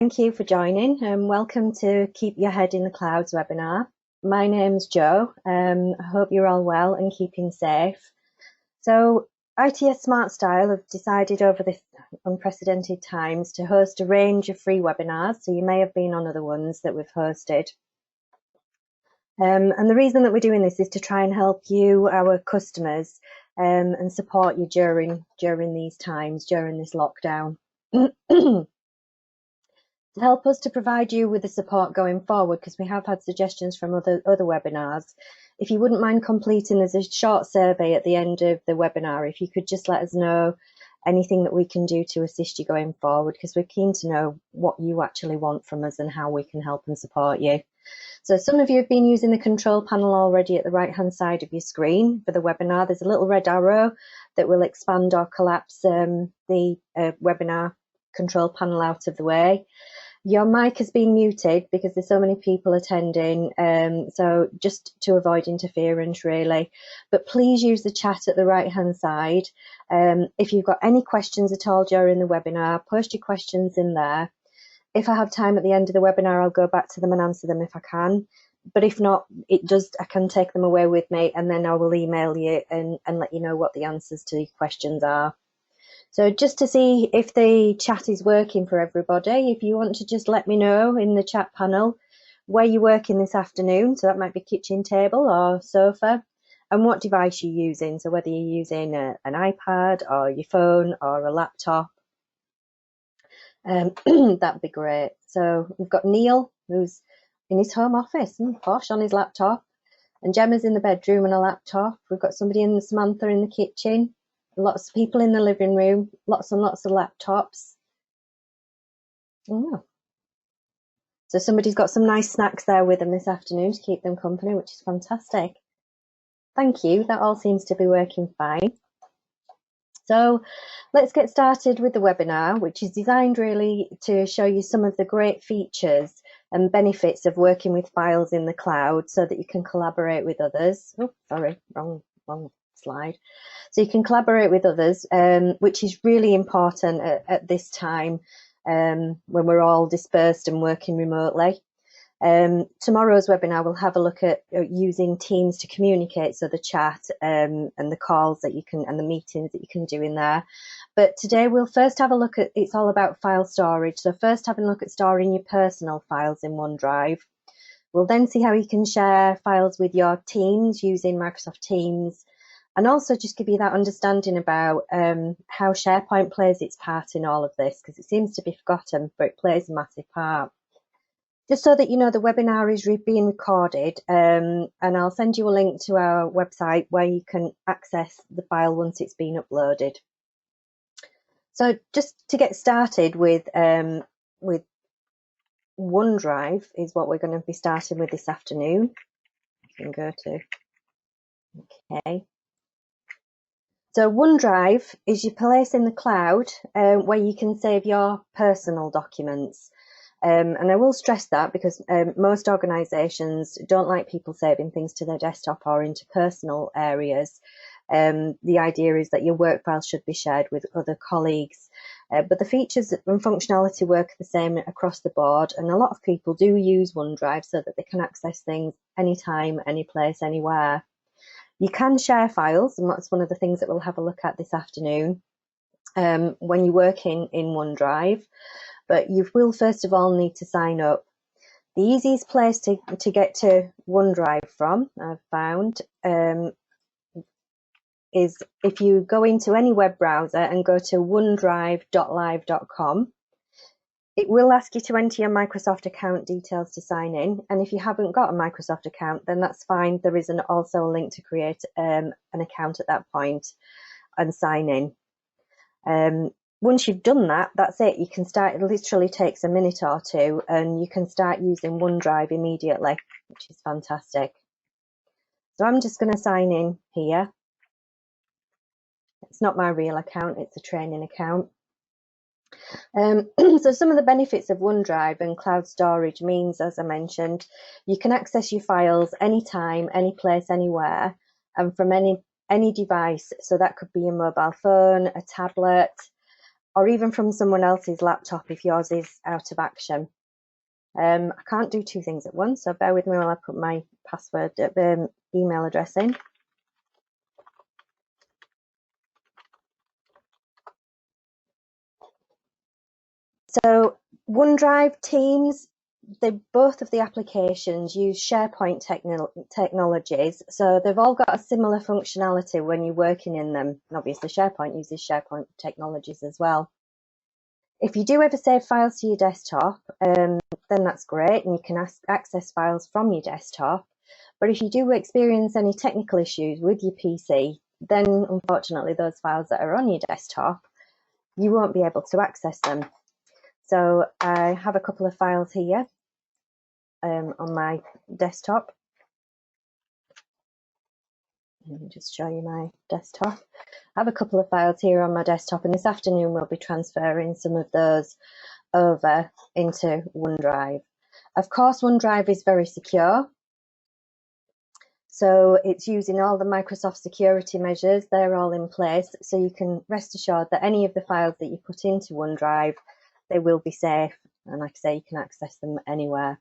Thank you for joining and welcome to Keep Your Head in the Clouds webinar. My name's Jo. I hope you're all well and keeping safe. So ITS Smart Style have decided over the unprecedented times to host a range of free webinars. So you may have been on other ones that we've hosted. And the reason that we're doing this is to try and help you, our customers, and support you during these times, during this lockdown. To help us to provide you with the support going forward, because we have had suggestions from other webinars, if you wouldn't mind completing, there's a short survey at the end of the webinar. If you could just let us know anything that we can do to assist you going forward, because we're keen to know what you actually want from us and how we can help and support you. So some of you have been using the control panel already at the right hand side of your screen for the webinar. There's a little red arrow that will expand or collapse the webinar control panel out of the way. Your mic has been muted because there's so many people attending, so just to avoid interference really. But please use the chat at the right hand side. If you've got any questions at all during the webinar, post your questions in there. If I have time at the end of the webinar, I'll go back to them and answer them if I can. But if not, I can take them away with me and then I will email you and let you know what the answers to your questions are. So just to see if the chat is working for everybody, if you want to just let me know in the chat panel where you're working this afternoon, so that might be kitchen table or sofa, and what device you're using, so whether you're using an iPad or your phone or a laptop, that'd be great. So we've got Neil, who's in his home office, posh on his laptop, and Gemma's in the bedroom on a laptop. We've got somebody in Samantha in the kitchen. Lots of people in the living room, lots and lots of laptops. Oh. So somebody's got some nice snacks there with them this afternoon to keep them company, which is fantastic. Thank you, that all seems to be working fine. So let's get started with the webinar, which is designed really to show you some of the great features and benefits of working with files in the cloud so that you can collaborate with others. Oh, sorry, wrong slide. So you can collaborate with others, which is really important at this time when we're all dispersed and working remotely. Tomorrow's webinar will have a look at using Teams to communicate, so the chat and the calls that you can and the meetings that you can do in there. But today we'll first have a look at, it's all about file storage. So first having a look at storing your personal files in OneDrive. We'll then see how you can share files with your teams using Microsoft Teams, and also just give you that understanding about how SharePoint plays its part in all of this, because it seems to be forgotten, but it plays a massive part. Just so that you know, the webinar is being recorded, and I'll send you a link to our website where you can access the file once it's been uploaded. So just to get started with OneDrive is what we're going to be starting with this afternoon. You can go to, okay. So OneDrive is your place in the cloud where you can save your personal documents. And I will stress that because most organisations don't like people saving things to their desktop or into personal areas. The idea is that your work files should be shared with other colleagues. But the features and functionality work the same across the board, and a lot of people do use OneDrive so that they can access things anytime, any place, anywhere. You can share files, and that's one of the things that we'll have a look at this afternoon when you're working in OneDrive. But you will first of all need to sign up. The easiest place to get to OneDrive from, I've found, is if you go into any web browser and go to onedrive.live.com. It will ask you to enter your Microsoft account details to sign in, and if you haven't got a Microsoft account, then that's fine. There is also a link to create an account at that point and sign in. Once you've done that, that's it. You can start. It literally takes a minute or two, and you can start using OneDrive immediately, which is fantastic. So I'm just going to sign in here. It's not my real account, it's a training account. So some of the benefits of OneDrive and cloud storage means, as I mentioned, you can access your files anytime, any place, anywhere, and from any device. So that could be a mobile phone, a tablet, or even from someone else's laptop if yours is out of action. I can't do two things at once, so bear with me while I put my password, email address in. So OneDrive, Teams, both of the applications use SharePoint technologies, so they've all got a similar functionality when you're working in them. And obviously SharePoint uses SharePoint technologies as well. If you do ever save files to your desktop, then that's great, and you can access files from your desktop. But if you do experience any technical issues with your PC, then unfortunately those files that are on your desktop, you won't be able to access them. So I have a couple of files here on my desktop. Let me just show you my desktop. I have a couple of files here on my desktop, and this afternoon we'll be transferring some of those over into OneDrive. Of course, OneDrive is very secure. So it's using all the Microsoft security measures. They're all in place. So you can rest assured that any of the files that you put into OneDrive, they will be safe. And like I say, you can access them anywhere.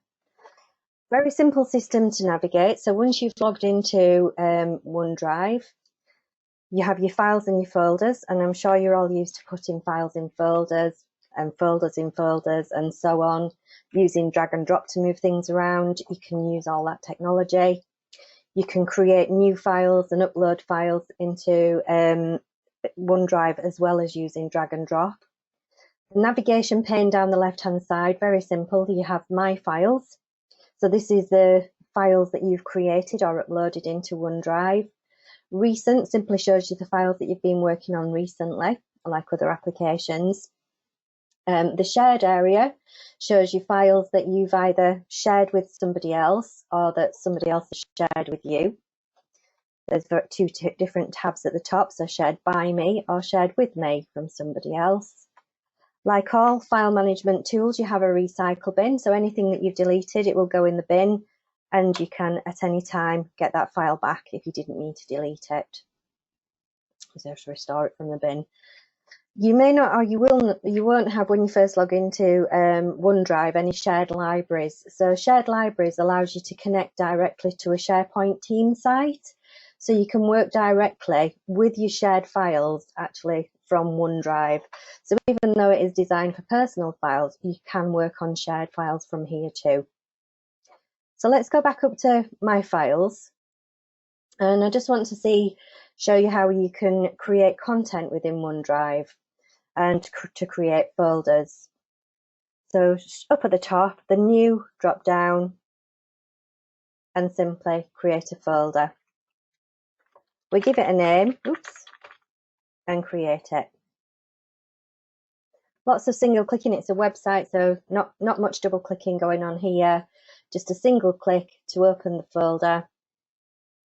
Very simple system to navigate. So once you've logged into OneDrive, you have your files and your folders, and I'm sure you're all used to putting files in folders and folders in folders and so on, using drag and drop to move things around. You can use all that technology. You can create new files and upload files into OneDrive as well as using drag and drop. The navigation pane down the left-hand side, very simple. You have My Files. So this is the files that you've created or uploaded into OneDrive. Recent simply shows you the files that you've been working on recently, like other applications. The shared area shows you files that you've either shared with somebody else or that somebody else has shared with you. There's two different tabs at the top, so shared by me or shared with me from somebody else. Like all file management tools, you have a recycle bin, so anything that you've deleted, it will go in the bin, and you can at any time get that file back if you didn't mean to delete it. So you have to restore it from the bin. You may not, or you won't have when you first log into OneDrive any shared libraries. So shared libraries allows you to connect directly to a SharePoint team site. So you can work directly with your shared files actually from OneDrive. So even though it is designed for personal files, you can work on shared files from here too. So let's go back up to My Files. And I just want to show you how you can create content within OneDrive and to create folders. So up at the top, the New drop down, and simply create a folder. We give it a name, and create it. Lots of single clicking. It's a website, so not much double clicking going on here. Just a single click to open the folder.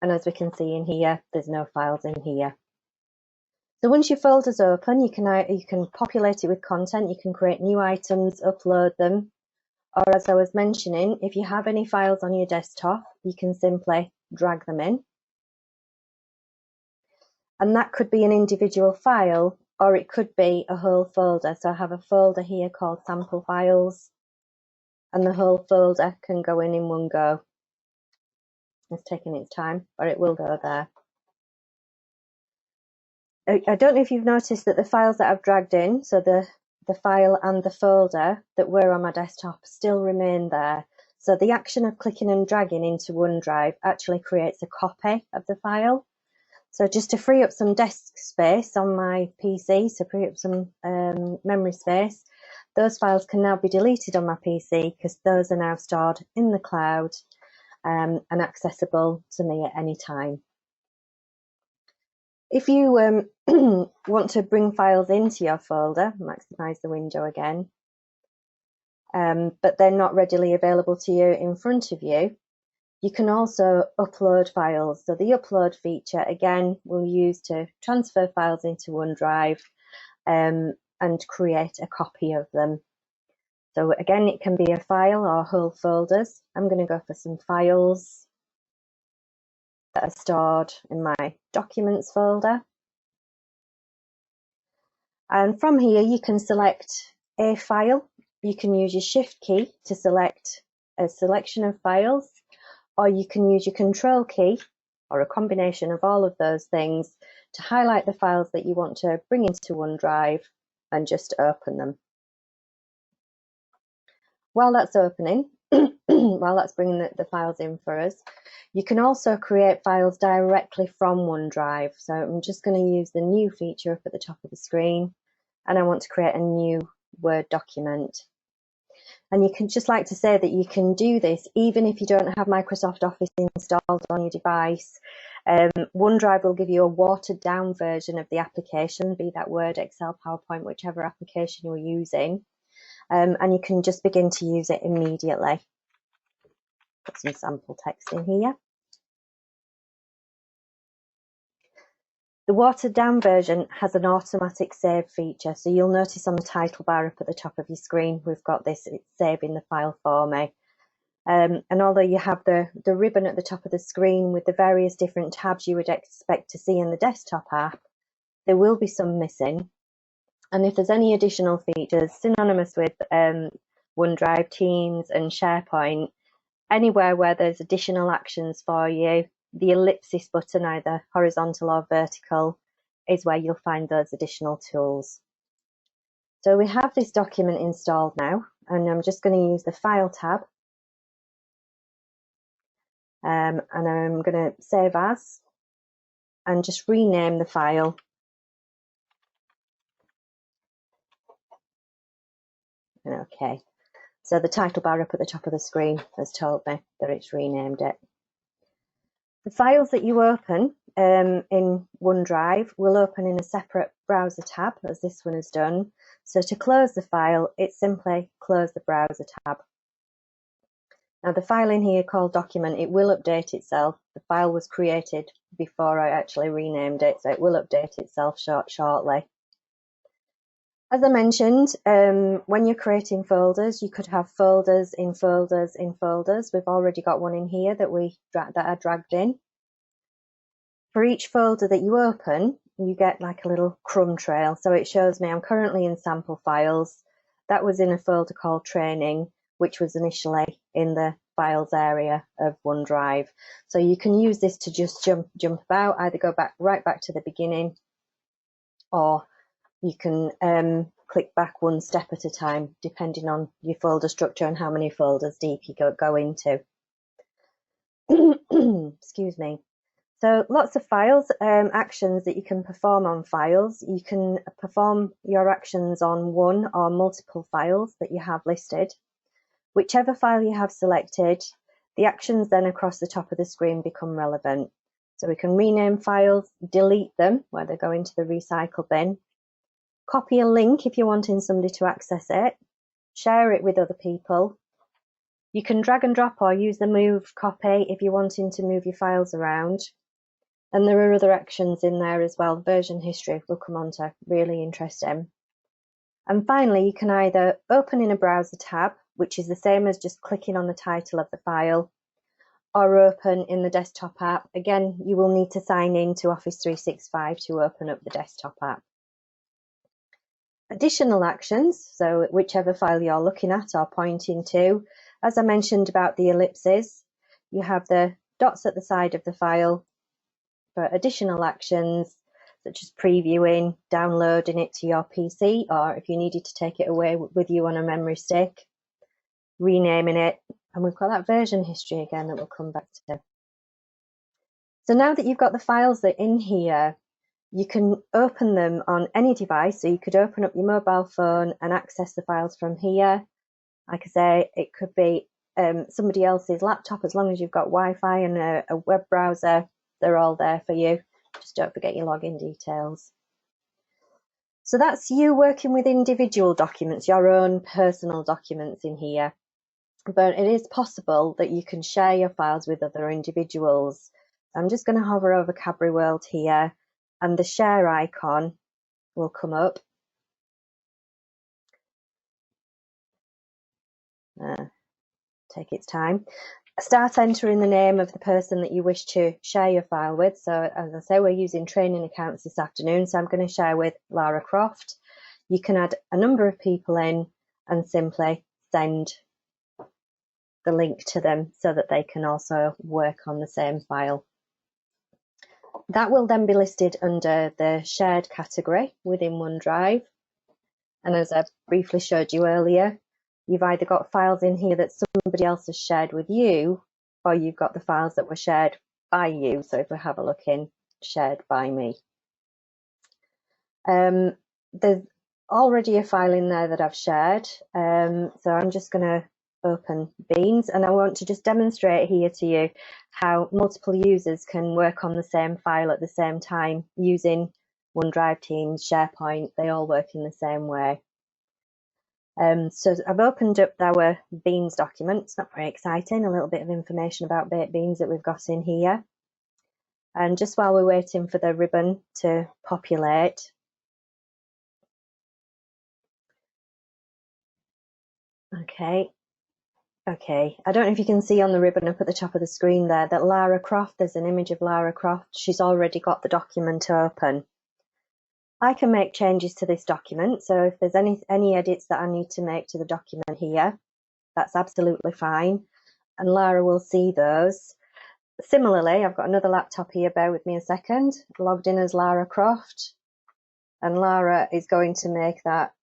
And as we can see in here, there's no files in here. So once your folder's open, you can populate it with content. You can create new items, upload them. Or as I was mentioning, if you have any files on your desktop, you can simply drag them in. And that could be an individual file, or it could be a whole folder. So I have a folder here called sample files, and the whole folder can go in one go. It's taking its time, but it will go there. I don't know if you've noticed that the files that I've dragged in, so the file and the folder that were on my desktop still remain there. So the action of clicking and dragging into OneDrive actually creates a copy of the file. So just to free up some desk space on my PC, so free up some memory space, those files can now be deleted on my PC because those are now stored in the cloud and accessible to me at any time. If you want to bring files into your folder, maximise the window again, but they're not readily available to you in front of you, you can also upload files. So the upload feature, again, we'll use to transfer files into OneDrive and create a copy of them. So again, it can be a file or whole folders. I'm going to go for some files that are stored in my documents folder. And from here, you can select a file. You can use your Shift key to select a selection of files, or you can use your Control key, or a combination of all of those things, to highlight the files that you want to bring into OneDrive and just open them. While that's opening, while that's bringing the files in for us, you can also create files directly from OneDrive. So I'm just going to use the new feature up at the top of the screen, and I want to create a new Word document. And you can just like to say that you can do this even if you don't have Microsoft Office installed on your device. OneDrive will give you a watered down version of the application, be that Word, Excel, PowerPoint, whichever application you're using. And you can just begin to use it immediately. Put some sample text in here. The watered down version has an automatic save feature, so you'll notice on the title bar up at the top of your screen we've got this, it's saving the file for me. And although you have the ribbon at the top of the screen with the various different tabs you would expect to see in the desktop app, there will be some missing. And if there's any additional features synonymous with OneDrive, Teams and SharePoint, anywhere where there's additional actions for you, the ellipsis button, either horizontal or vertical, is where you'll find those additional tools. So we have this document installed now, and I'm just going to use the File tab. And I'm going to save as, and just rename the file. Okay, so the title bar up at the top of the screen has told me that it's renamed it. The files that you open in OneDrive will open in a separate browser tab, as this one has done. So to close the file, it's simply close the browser tab. Now the file in here called document, it will update itself. The file was created before I actually renamed it, so it will update itself shortly. As I mentioned, when you're creating folders, you could have folders in folders in folders. We've already got one in here that I dragged in. For each folder that you open, you get like a little crumb trail. So it shows me I'm currently in sample files. That was in a folder called training, which was initially in the files area of OneDrive. So you can use this to just jump about, either go right back to the beginning, or you can click back one step at a time, depending on your folder structure and how many folders deep you go into. Excuse me. So lots of files, actions that you can perform on files. You can perform your actions on one or multiple files that you have listed. Whichever file you have selected, the actions then across the top of the screen become relevant. So we can rename files, delete them where they go into the recycle bin, copy a link if you're wanting somebody to access it, share it with other people. You can drag and drop or use the move copy if you're wanting to move your files around. And there are other actions in there as well. Version history we'll come on to, really interesting. And finally, you can either open in a browser tab, which is the same as just clicking on the title of the file, or open in the desktop app. Again, you will need to sign in to Office 365 to open up the desktop app. Additional actions, so whichever file you're looking at or pointing to, as I mentioned about the ellipses, you have the dots at the side of the file for additional actions, such as previewing, downloading it to your PC, or if you needed to take it away with you on a memory stick, renaming it, and we've got that version history again that we'll come back to. So now that you've got the files that are in here, you can open them on any device. So you could open up your mobile phone and access the files from here. Like I say, it could be somebody else's laptop, as long as you've got Wi-Fi and a web browser, they're all there for you. Just don't forget your login details. So that's you working with individual documents, your own personal documents in here. But it is possible that you can share your files with other individuals. I'm just going to hover over Cadbury World here, and the share icon will come up. Take its time. Start entering the name of the person that you wish to share your file with. So as I say, we're using training accounts this afternoon, so I'm going to share with Lara Croft. you can add a number of people in and simply send the link to them so that they can also work on the same file. That will then be listed under the shared category within OneDrive. And as I briefly showed you earlier, you've either got files in here that somebody else has shared with you, or you've got the files that were shared by you. So if we have a look in shared by me, there's already a file in there that I've shared. So I'm just going to open Beans, and I want to just demonstrate here to you how multiple users can work on the same file at the same time using OneDrive, Teams, SharePoint. They all work in the same way. So I've opened up our Beans document. It's not very exciting, a little bit of information about baked beans that we've got in here. And just while we're waiting for the ribbon to populate, okay, I don't know if you can see on the ribbon up at the top of the screen there that Lara Croft, there's an image of Lara Croft. She's already got the document open. I can make changes to this document, so if there's any edits that I need to make to the document here, that's absolutely fine, and Lara will see those. Similarly, I've got another laptop here, bear with me a second, logged in as Lara Croft, and Lara is going to make that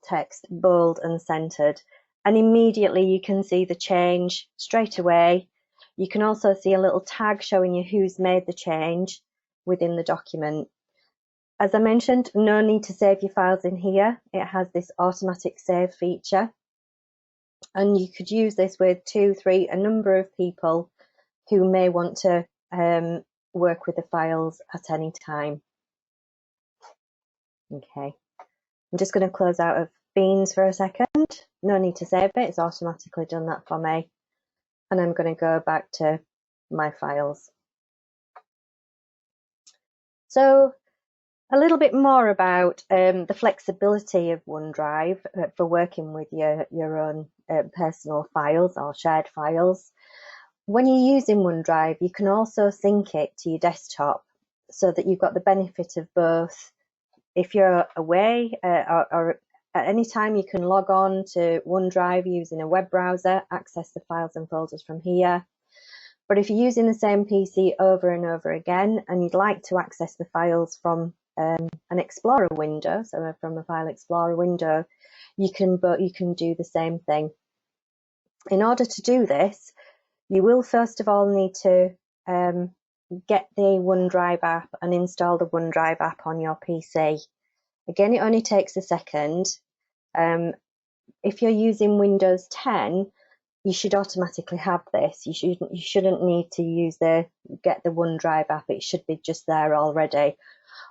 text bold and centered, and immediately you can see the change straight away. You can also see a little tag showing you who's made the change within the document. As I mentioned, no need to save your files in here. It has this automatic save feature, and you could use this with 2, 3, a number of people who may want to work with the files at any time. Okay, I'm just going to close out of Beans for a second. No need to save it, it's automatically done that for me. And I'm going to go back to my files. So a little bit more about the flexibility of OneDrive for working with your own personal files or shared files. When you're using OneDrive, you can also sync it to your desktop so that you've got the benefit of both. If you're away or at any time, you can log on to OneDrive using a web browser, access the files and folders from here. But if you're using the same PC over and over again and you'd like to access the files from an Explorer window, so from a File Explorer window, you can do the same thing. In order to do this, you will first of all need to get the OneDrive app and install the OneDrive app on your PC. Again, it only takes a second. If you're using Windows 10, you should automatically have this. You shouldn't need to get the OneDrive app. It should be just there already.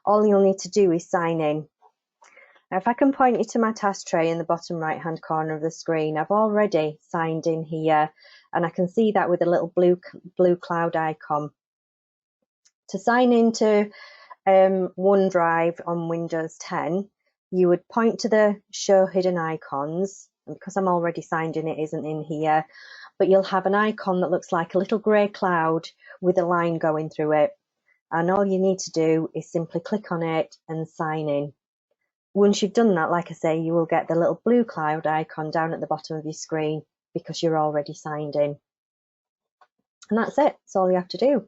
All you'll need to do is sign in. Now, if I can point you to my task tray in the bottom right hand corner of the screen, I've already signed in here, and I can see that with a little blue cloud icon. To sign into OneDrive on Windows 10, you would point to the show hidden icons, and because I'm already signed in, it isn't in here, but you'll have an icon that looks like a little grey cloud with a line going through it, and all you need to do is simply click on it and sign in. Once you've done that, like I say, you will get the little blue cloud icon down at the bottom of your screen because you're already signed in. And that's it, that's all you have to do.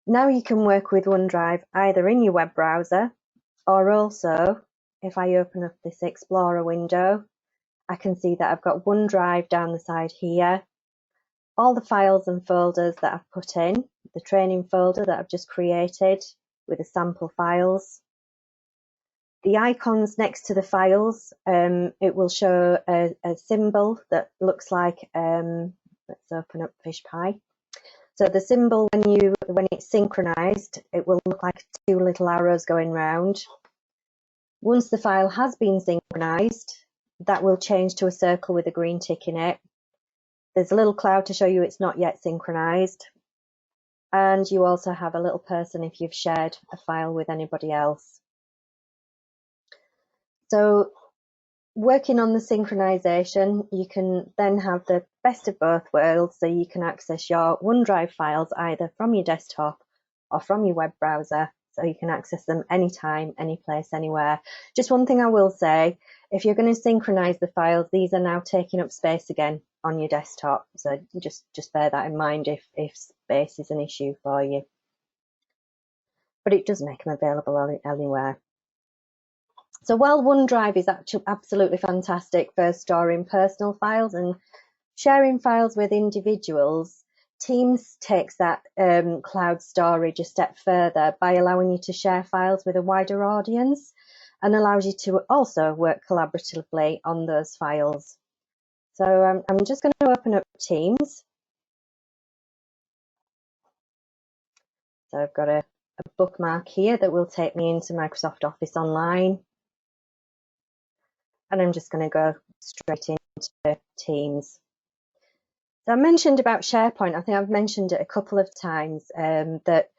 Now you can work with OneDrive either in your web browser, or also, if I open up this Explorer window, I can see that I've got OneDrive down the side here, all the files and folders that I've put in, the training folder that I've just created with the sample files. The icons next to the files, it will show a symbol that looks like, let's open up Fish Pie. So the symbol, when it's synchronized, it will look like 2 little arrows going round. Once the file has been synchronized, that will change to a circle with a green tick in it. There's a little cloud to show you it's not yet synchronized. And you also have a little person if you've shared a file with anybody else. So working on the synchronization, you can then have the best of both worlds, so you can access your OneDrive files either from your desktop or from your web browser so you can access them anytime, any place, anywhere. Just one thing I will say, if you're going to synchronize the files, these are now taking up space again on your desktop, so just bear that in mind if space is an issue for you. But it does make them available anywhere. So while OneDrive is actually absolutely fantastic for storing personal files and sharing files with individuals, Teams takes that cloud storage a step further by allowing you to share files with a wider audience and allows you to also work collaboratively on those files. So I'm just going to open up Teams. So I've got a bookmark here that will take me into Microsoft Office Online. And I'm just going to go straight into Teams. So I mentioned about SharePoint. I think I've mentioned it a couple of times that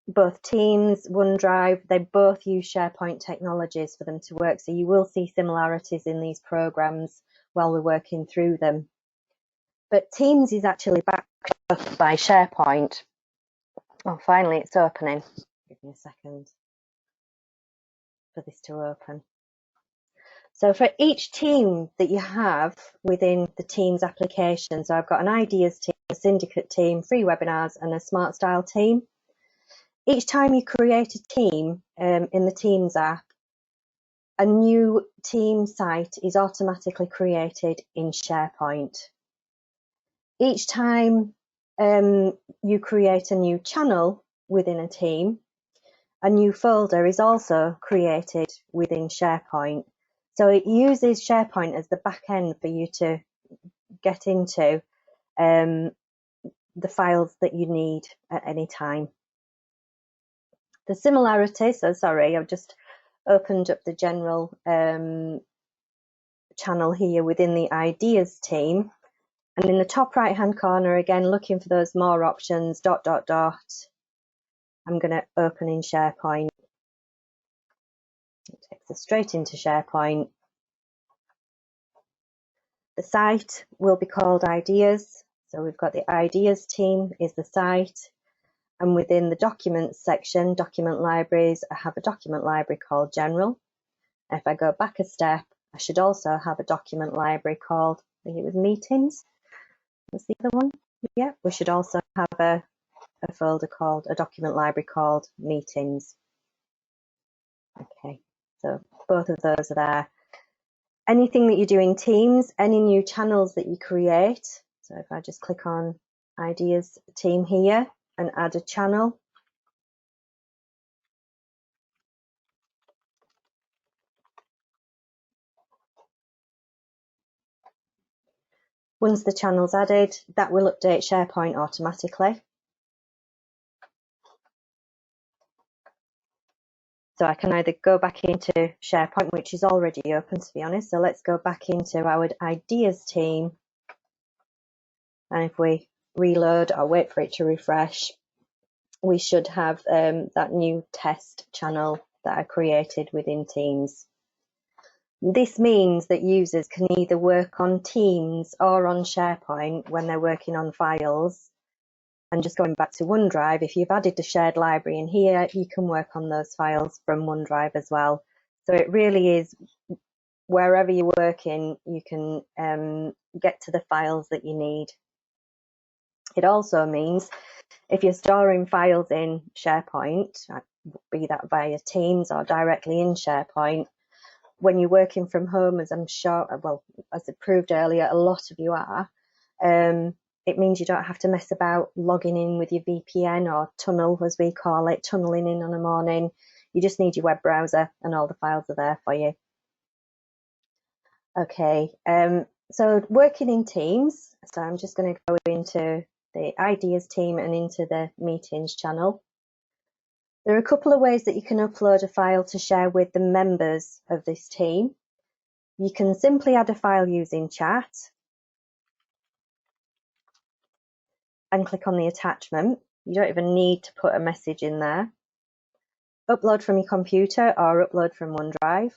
both Teams, OneDrive, they both use SharePoint technologies for them to work. So you will see similarities in these programs while we're working through them. But Teams is actually backed up by SharePoint. Oh, finally it's opening. Give me a second for this to open. So for each team that you have within the Teams application, so I've got an ideas team, a syndicate team, free webinars, and a smart style team. Each time you create a team in the Teams app, a new team site is automatically created in SharePoint. Each time you create a new channel within a team, a new folder is also created within SharePoint. So it uses SharePoint as the back end for you to get into the files that you need at any time. The similarity, so sorry, I've just opened up the general channel here within the ideas team. And in the top right hand corner, again, looking for those more options, ... I'm going to open in SharePoint. It takes us straight into SharePoint. The site will be called Ideas. So we've got the Ideas team is the site. And within the Documents section, Document Libraries, I have a document library called General. If I go back a step, I should also have a document library called, I think it was Meetings. What's the other one? Yeah, we should also have a folder called, a document library called Meetings. Okay, so both of those are there. Anything that you do in Teams, any new channels that you create. So if I just click on Ideas team here and add a channel. Once the channel's added, that will update SharePoint automatically. So I can either go back into SharePoint, which is already open, to be honest. So let's go back into our Ideas team. And if we reload or wait for it to refresh, we should have that new test channel that I created within Teams. This means that users can either work on Teams or on SharePoint when they're working on files. And just going back to OneDrive, if you've added the shared library in here, you can work on those files from OneDrive as well. So it really is, wherever you're working, you can get to the files that you need. It also means if you're storing files in SharePoint, be that via Teams or directly in SharePoint, when you're working from home, as I'm sure, well, as I proved earlier, a lot of you are, it means you don't have to mess about logging in with your VPN or tunnel, as we call it, tunneling in on a morning. You just need your web browser and all the files are there for you. Okay, so working in Teams, so I'm just going to go into the Ideas team and into the Meetings channel. There are a couple of ways that you can upload a file to share with the members of this team. You can simply add a file using chat and click on the attachment. You don't even need to put a message in there. Upload from your computer or upload from OneDrive.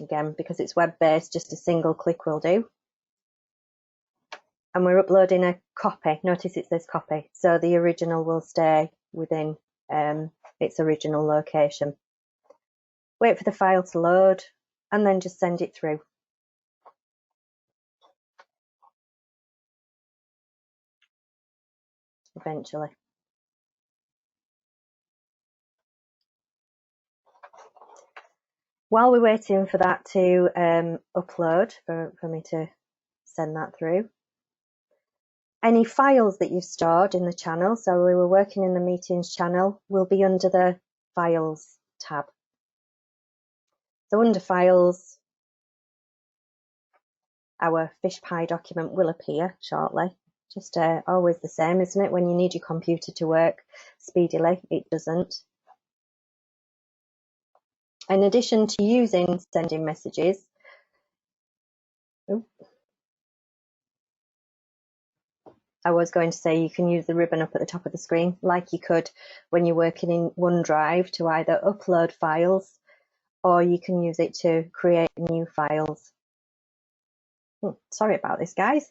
Again, because it's web-based, just a single click will do. and we're uploading a copy. Notice it says copy, so the original will stay within its original location. Wait for the file to load and then just send it through. Eventually. While we're waiting for that to upload, for me to send that through, any files that you've stored in the channel, so we were working in the meetings channel, will be under the Files tab. So under Files, our fish pie document will appear shortly. Just always the same, isn't it? When you need your computer to work speedily, it doesn't. In addition to using sending messages, I was going to say you can use the ribbon up at the top of the screen like you could when you're working in OneDrive to either upload files or you can use it to create new files. Sorry about this, guys.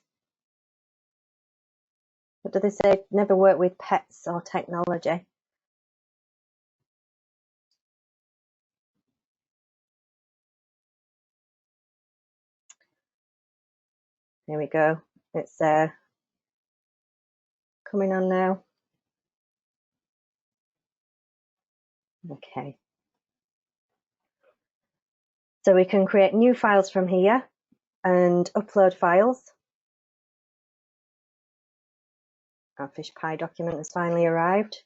What do they say? Never work with pets or technology. Here we go. It's coming on now. Okay. So we can create new files from here and upload files. Our fish pie document has finally arrived.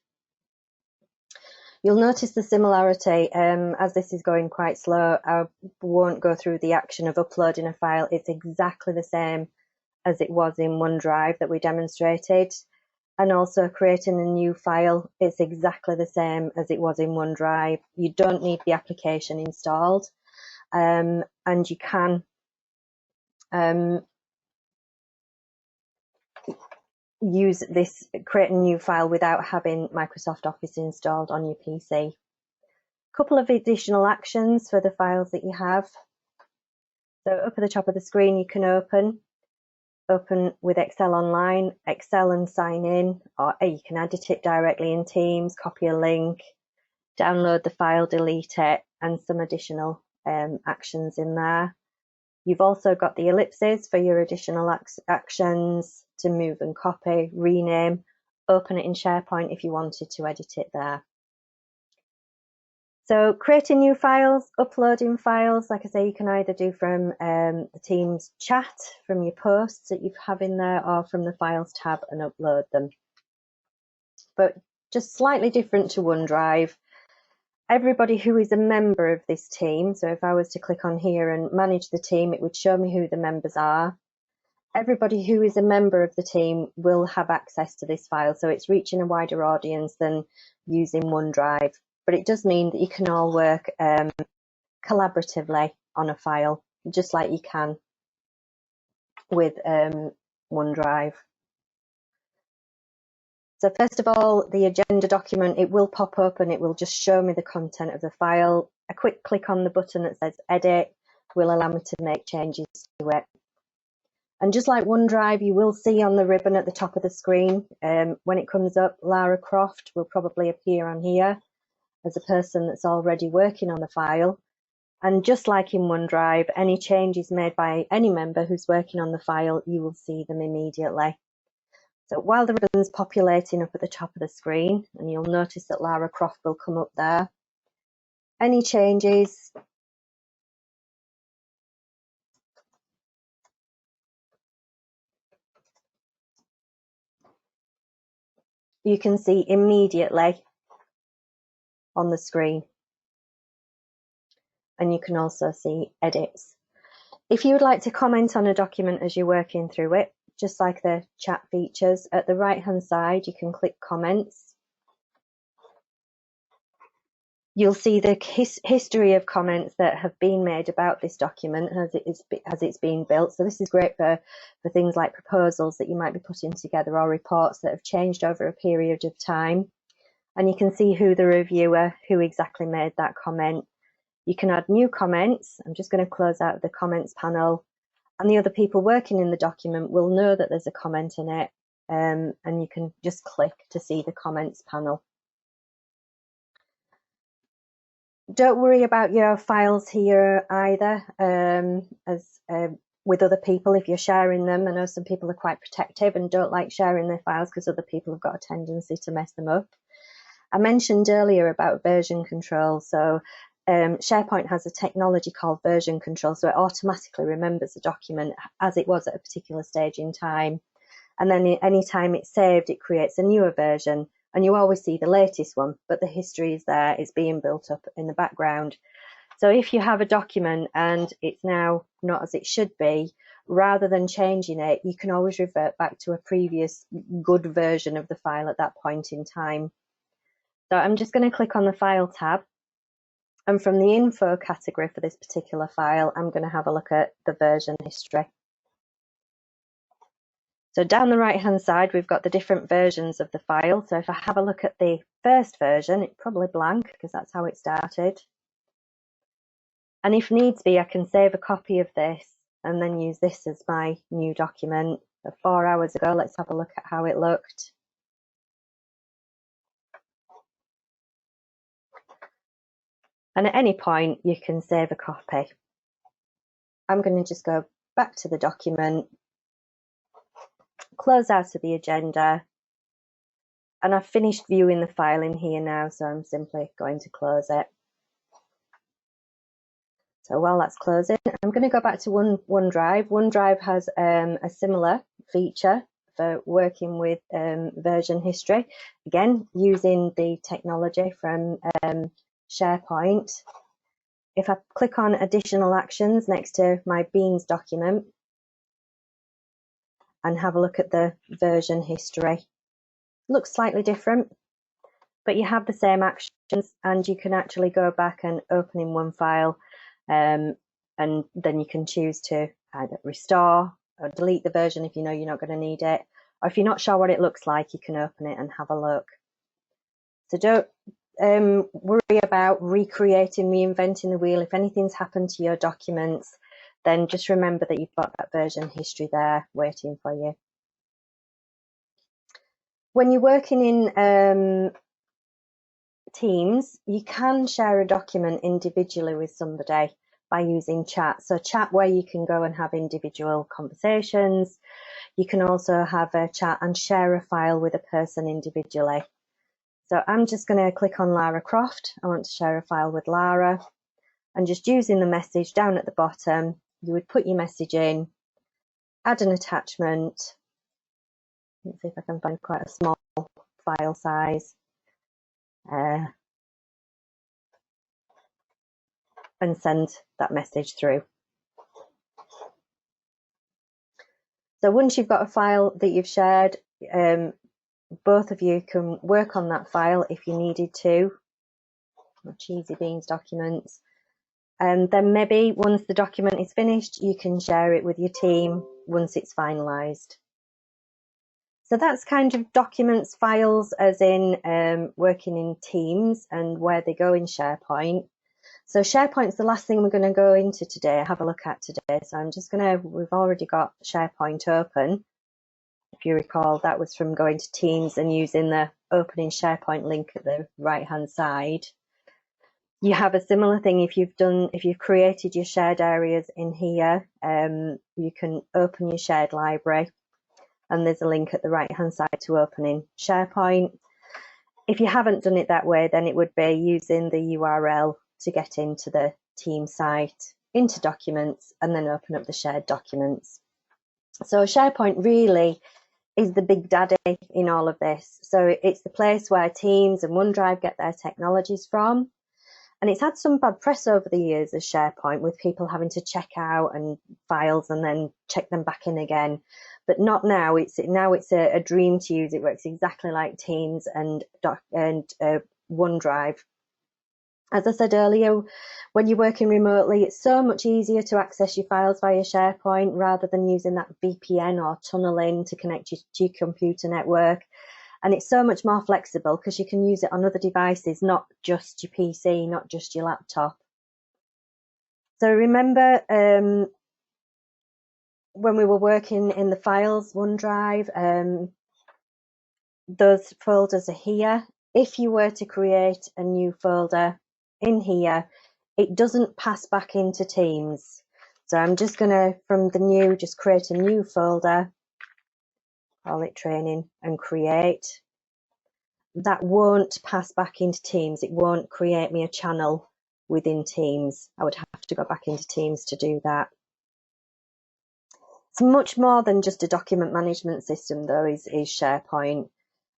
You'll notice the similarity as this is going quite slow. I won't go through the action of uploading a file. It's exactly the same as it was in OneDrive that we demonstrated. And also creating a new file, it's exactly the same as it was in OneDrive. You don't need the application installed, and you can use this, create a new file without having Microsoft Office installed on your PC. A couple of additional actions for the files that you have. So up at the top of the screen, you can open with Excel Online, Excel and sign in, or you can edit it directly in Teams, copy a link, download the file, delete it, and some additional actions in there. You've also got the ellipses for your additional actions to move and copy, rename, open it in SharePoint if you wanted to edit it there. So creating new files, uploading files, like I say, you can either do from the Teams chat, from your posts that you have in there, or from the Files tab and upload them. But just slightly different to OneDrive. Everybody who is a member of this team, so if I was to click on here and manage the team, it would show me who the members are. Everybody who is a member of the team will have access to this file, so it's reaching a wider audience than using OneDrive. But it does mean that you can all work collaboratively on a file, just like you can with OneDrive. So first of all, the agenda document, it will pop up and it will just show me the content of the file. A quick click on the button that says edit will allow me to make changes to it. And just like OneDrive, you will see on the ribbon at the top of the screen, when it comes up, Lara Croft will probably appear on here as a person that's already working on the file. And just like in OneDrive, any changes made by any member who's working on the file, you will see them immediately. So while the ribbon's populating up at the top of the screen, and you'll notice that Lara Croft will come up there, any changes you can see immediately on the screen. And you can also see edits. If you would like to comment on a document as you're working through it, just like the chat features, at the right hand side you can click comments. You'll see the history of comments that have been made about this document as it's being built. So this is great for things like proposals that you might be putting together or reports that have changed over a period of time. And you can see who the reviewer, who exactly made that comment. You can add new comments. I'm just going to close out the comments panel and the other people working in the document will know that there's a comment in it, and you can just click to see the comments panel. Don't worry about your files here either, with other people if you're sharing them. I know some people are quite protective and don't like sharing their files because other people have got a tendency to mess them up. I mentioned earlier about version control. So SharePoint has a technology called version control, so it automatically remembers the document as it was at a particular stage in time. And then any time it's saved, it creates a newer version. And you always see the latest one, but the history is there, it's being built up in the background. So if you have a document and it's now not as it should be, rather than changing it, you can always revert back to a previous good version of the file at that point in time. So I'm just going to click on the File tab. And from the Info category for this particular file, I'm going to have a look at the version history. So down the right-hand side, we've got the different versions of the file. So if I have a look at the first version, it's probably blank because that's how it started. And if needs be, I can save a copy of this and then use this as my new document. So 4 hours ago, let's have a look at how it looked. And at any point, you can save a copy. I'm going to just go back to the document, close out of the agenda, and I've finished viewing the file in here now, so I'm simply going to close it. So while that's closing, I'm going to go back to OneDrive. OneDrive has a similar feature for working with version history, again using the technology from SharePoint. If I click on additional actions next to my Beans document and have a look at the version history, looks slightly different, but you have the same actions and you can actually go back and open in one file, and then you can choose to either restore or delete the version if you know you're not going to need it, or if you're not sure what it looks like, you can open it and have a look. So don't worry about recreating, reinventing the wheel. If anything's happened to your documents, then just remember that you've got that version history there waiting for you. When you're working in Teams, you can share a document individually with somebody by using chat. So chat where you can go and have individual conversations. You can also have a chat and share a file with a person individually. So I'm just going to click on Lara Croft. I want to share a file with Lara, and just using the message down at the bottom, you would put your message in, add an attachment. Let's see if I can find quite a small file size. And send that message through. So once you've got a file that you've shared, both of you can work on that file if you needed to. Cheesy Beans documents. And then maybe once the document is finished, you can share it with your team once it's finalised. So that's kind of documents, files, as in working in Teams and where they go in SharePoint. So SharePoint's the last thing we're going to go into today, have a look at today. So I'm just going to, we've already got SharePoint open. If you recall, that was from going to Teams and using the opening SharePoint link at the right-hand side. You have a similar thing if you've created your shared areas in here. You can open your shared library, and there's a link at the right-hand side to opening SharePoint. If you haven't done it that way, then it would be using the URL to get into the team site, into documents, and then open up the shared documents. So SharePoint really is the big daddy in all of this. So it's the place where Teams and OneDrive get their technologies from. And it's had some bad press over the years as SharePoint, with people having to check out and files and then check them back in again. But not now. It's a dream to use. It works exactly like Teams and OneDrive. As I said earlier, when you're working remotely, it's so much easier to access your files via SharePoint rather than using that VPN or tunneling to connect you to your computer network. And it's so much more flexible because you can use it on other devices, not just your PC, not just your laptop. So remember, when we were working in the files, OneDrive, those folders are here. If you were to create a new folder in here, it doesn't pass back into Teams. So I'm just going to, from the new, just create a new folder, call it training, and create. That won't pass back into Teams. It won't create me a channel within Teams. I would have to go back into Teams to do that. It's much more than just a document management system, though, is SharePoint.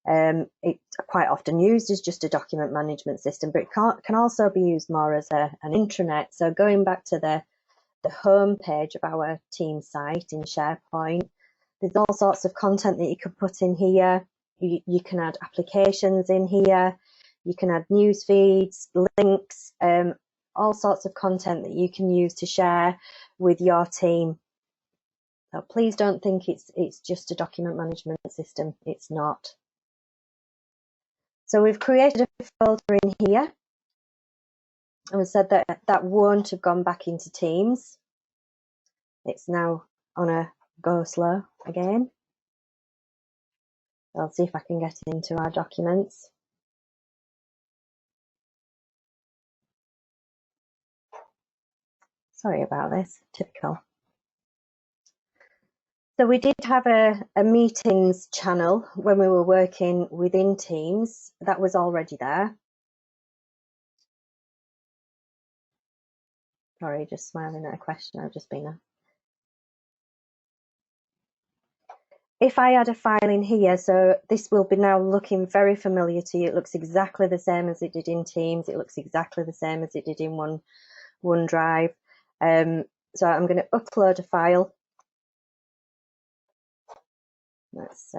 It's quite often used as just a document management system, but it can also be used more as an intranet. So going back to the home page of our team site in SharePoint, there's all sorts of content that you can put in here. You can add applications in here. You can add news feeds, links, all sorts of content that you can use to share with your team. So please don't think it's just a document management system. It's not. So we've created a folder in here, and we said that that won't have gone back into Teams. It's now on a go slow again. I'll see if I can get it into our documents. Sorry about this, typical. So we did have a meetings channel when we were working within Teams. That was already there. Sorry, just smiling at a question I've just been asked. If I add a file in here, so this will be now looking very familiar to you. It looks exactly the same as it did in Teams. It looks exactly the same as it did in OneDrive. So I'm going to upload a file. Let's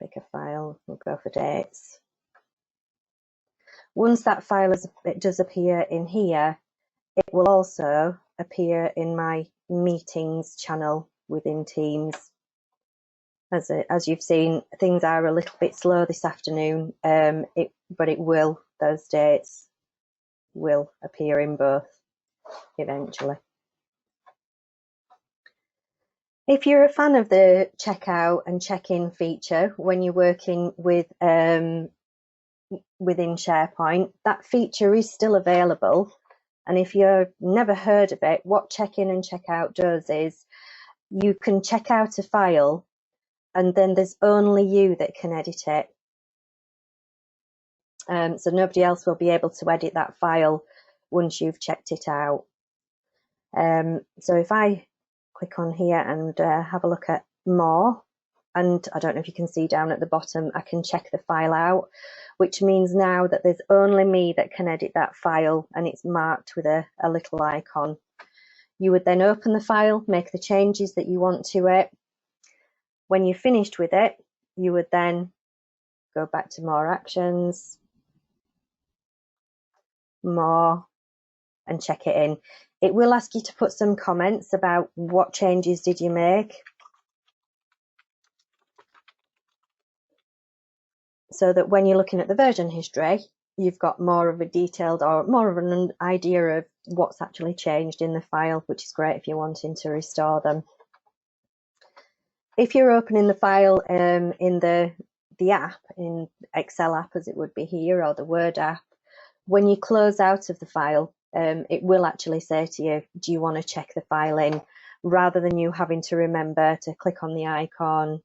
pick a file. We'll go for dates. Once that file it does appear in here, it will also appear in my meetings channel within Teams. As you've seen, things are a little bit slow this afternoon, but it will, those dates will appear in both eventually. If you're a fan of the checkout and check-in feature when you're working with within SharePoint, that feature is still available. And if you've never heard of it, what check-in and checkout does is you can check out a file and then there's only you that can edit it. So nobody else will be able to edit that file once you've checked it out. So if I click on here and have a look at more, and I don't know if you can see down at the bottom, I can check the file out, which means now that there's only me that can edit that file, and it's marked with a little icon. You would then open the file, make the changes that you want to it. When you're finished with it, you would then go back to more actions, more, and check it in. It will ask you to put some comments about what changes did you make, so that when you're looking at the version history, you've got more of a detailed or more of an idea of what's actually changed in the file, which is great if you're wanting to restore them. If you're opening the file in the app, in Excel app as it would be here, or the Word app, when you close out of the file, it will actually say to you, do you want to check the file in, rather than you having to remember to click on the icon,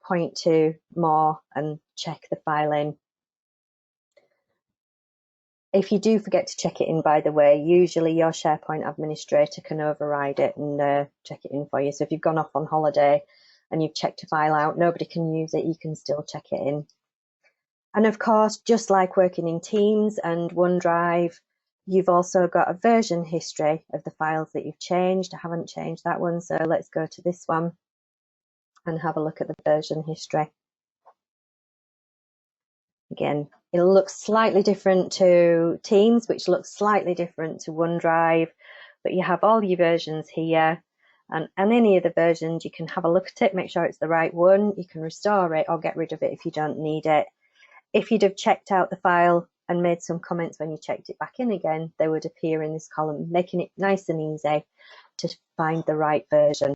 point to more and check the file in. If you do forget to check it in, by the way, usually your SharePoint administrator can override it and check it in for you. So if you've gone off on holiday and you've checked a file out, nobody can use it, you can still check it in. And of course, just like working in Teams and OneDrive, you've also got a version history of the files that you've changed. I haven't changed that one, so let's go to this one and have a look at the version history. Again, it looks slightly different to Teams, which looks slightly different to OneDrive, but you have all your versions here, and any of the versions, you can have a look at it, make sure it's the right one. You can restore it or get rid of it if you don't need it. If you'd have checked out the file and made some comments when you checked it back in again, they would appear in this column, making it nice and easy to find the right version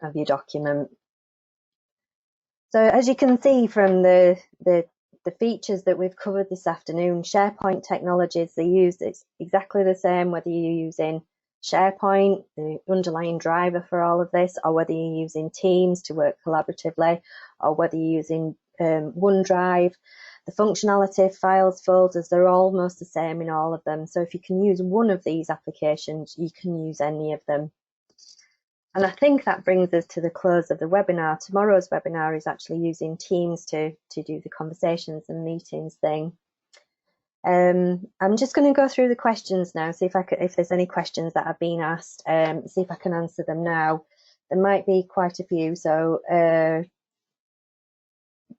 of your document. So as you can see from the features that we've covered this afternoon, SharePoint technologies, they use it's exactly the same whether you're using SharePoint, the underlying driver for all of this, or whether you're using Teams to work collaboratively, or whether you're using OneDrive. The functionality, files, folders, they're almost the same in all of them. So if you can use one of these applications, you can use any of them. And I think that brings us to the close of the webinar. Tomorrow's webinar is actually using Teams to do the conversations and meetings thing. I'm just going to go through the questions now, see if there's any questions that have been asked, see if I can answer them now. There might be quite a few, so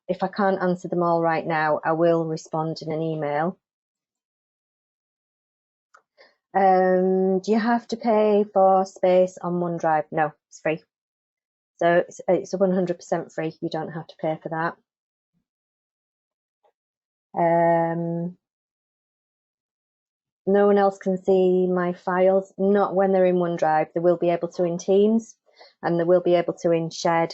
if I can't answer them all right now, I will respond in an email. Do you have to pay for space on OneDrive? No, it's free. So it's 100% free. You don't have to pay for that. No one else can see my files, not when they're in OneDrive. They will be able to in Teams, and they will be able to in shared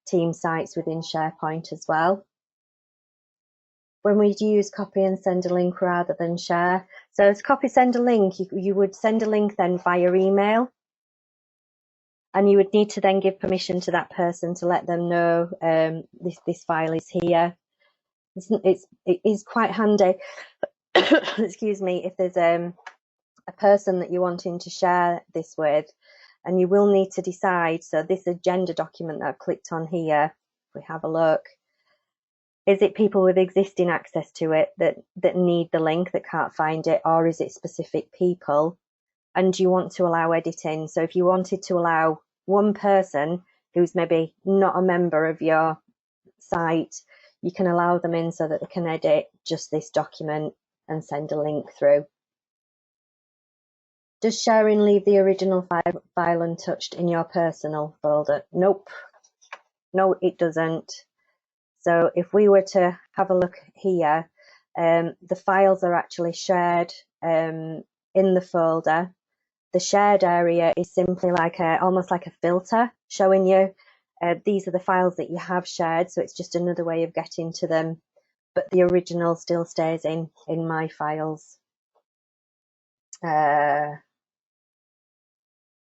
team sites within SharePoint as well. When we use copy and send a link rather than share. So as copy, send a link, you would send a link then via email, and you would need to then give permission to that person to let them know this file is here. It is quite handy, excuse me, if there's a person that you're wanting to share this with, and you will need to decide. So this agenda document that I've clicked on here, if we have a look, is it people with existing access to it that need the link, that can't find it, or is it specific people? And do you want to allow editing? So if you wanted to allow one person who's maybe not a member of your site, you can allow them in so that they can edit just this document and send a link through. Does sharing leave the original file untouched in your personal folder? Nope. No, it doesn't. So if we were to have a look here, the files are actually shared in the folder. The shared area is simply like almost like a filter showing you these are the files that you have shared. So it's just another way of getting to them, but the original still stays in my files.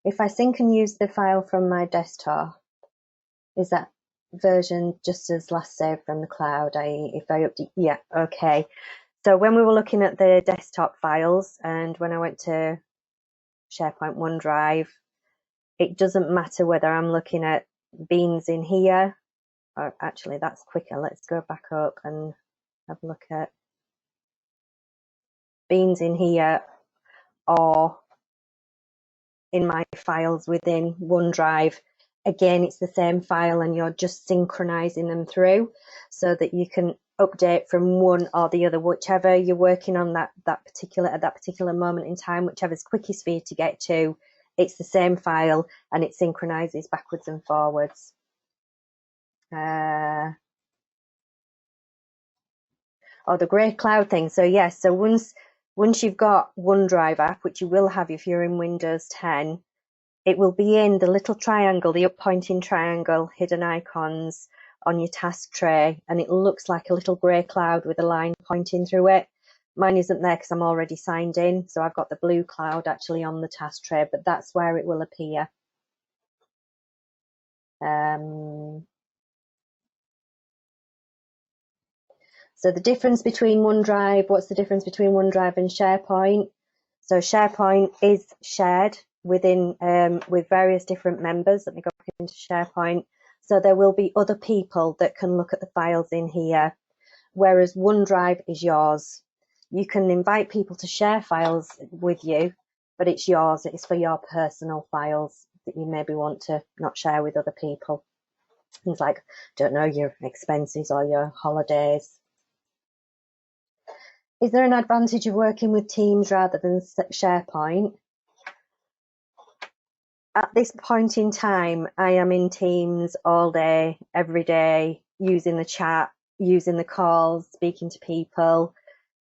If I sync and use the file from my desktop, is that version just as last saved from the cloud? If I update, yeah, okay. So when we were looking at the desktop files, and when I went to SharePoint OneDrive, it doesn't matter whether I'm looking at beans in here, or actually that's quicker. Let's go back up and have a look at beans in here or in my files within OneDrive. Again, it's the same file, and you're just synchronizing them through so that you can update from one or the other, whichever you're working on at that particular moment in time, whichever's quickest for you to get to. It's the same file, and it synchronizes backwards and forwards. The grey cloud thing. So yes, so once you've got OneDrive app, which you will have if you're in Windows 10, it will be in the little triangle, the up pointing triangle, hidden icons on your task tray, and it looks like a little grey cloud with a line pointing through it. Mine isn't there because I'm already signed in, so I've got the blue cloud actually on the task tray, but that's where it will appear. So the difference between OneDrive, what's the difference between OneDrive and SharePoint? So SharePoint is shared within with various different members. Let me go back into SharePoint. So there will be other people that can look at the files in here, whereas OneDrive is yours. You can invite people to share files with you, but it's yours. It's for your personal files that you maybe want to not share with other people. Things like, don't know, your expenses or your holidays. Is there an advantage of working with Teams rather than SharePoint? At this point in time, I am in Teams all day, every day, using the chat, using the calls, speaking to people,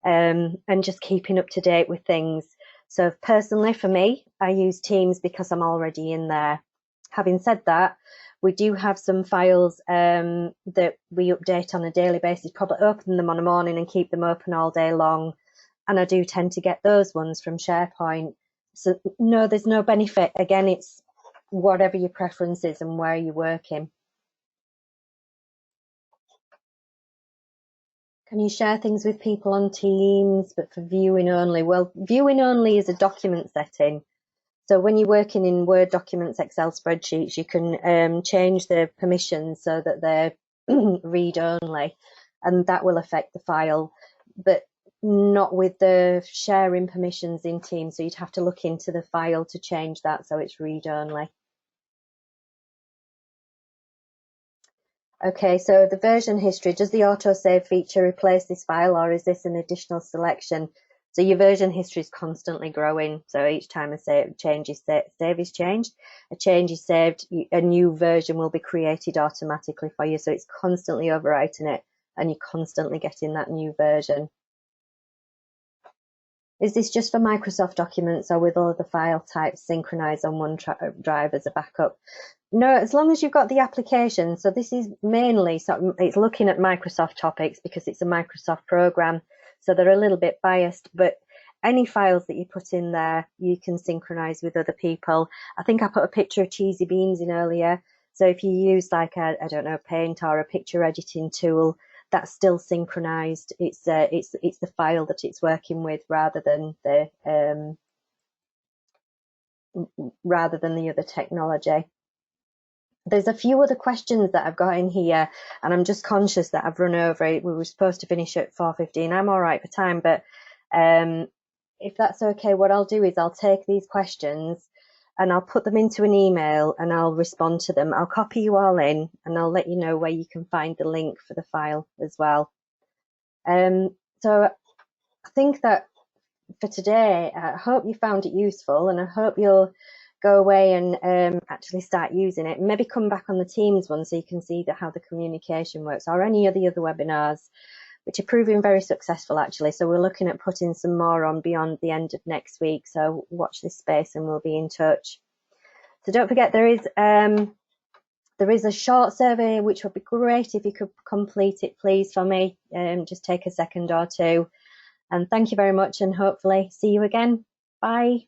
and just keeping up to date with things. So personally, for me, I use Teams because I'm already in there. Having said that, we do have some files that we update on a daily basis, probably open them on a morning and keep them open all day long. And I do tend to get those ones from SharePoint. So no, there's no benefit. Again, it's whatever your preference is and where you're working. Can you share things with people on Teams, but for viewing only? Well, viewing only is a document setting. So when you're working in Word documents, Excel spreadsheets, you can change the permissions so that they're read only, and that will affect the file, but not with the sharing permissions in Teams. So you'd have to look into the file to change that so it's read only. Okay, so the version history, does the autosave feature replace this file, or is this an additional selection? So your version history is constantly growing. So each time a change is save is changed, a change is saved, a new version will be created automatically for you. So it's constantly overwriting it and you're constantly getting that new version. Is this just for Microsoft documents or with all of the file types synchronized on OneDrive as a backup? No, as long as you've got the application. So this is mainly, it's looking at Microsoft topics because it's a Microsoft program. So they're a little bit biased, but any files that you put in there, you can synchronize with other people. I think I put a picture of cheesy beans in earlier. So if you use like I don't know, Paint or a picture editing tool, that's still synchronized. It's the file that it's working with rather than the other technology. There's a few other questions that I've got in here, and I'm just conscious that I've run over it. We were supposed to finish at 4:15. I'm all right for time, but if that's okay, what I'll do is I'll take these questions and I'll put them into an email and I'll respond to them. I'll copy you all in and I'll let you know where you can find the link for the file as well. So I think that for today, I hope you found it useful, and I hope you'll go away and actually start using it. Maybe come back on the Teams one so you can see how the communication works, or any of the other webinars, which are proving very successful actually. So we're looking at putting some more on beyond the end of next week. So watch this space and we'll be in touch. So don't forget there is a short survey which would be great if you could complete it, please, for me. Just take a second or two. And thank you very much, and hopefully see you again. Bye.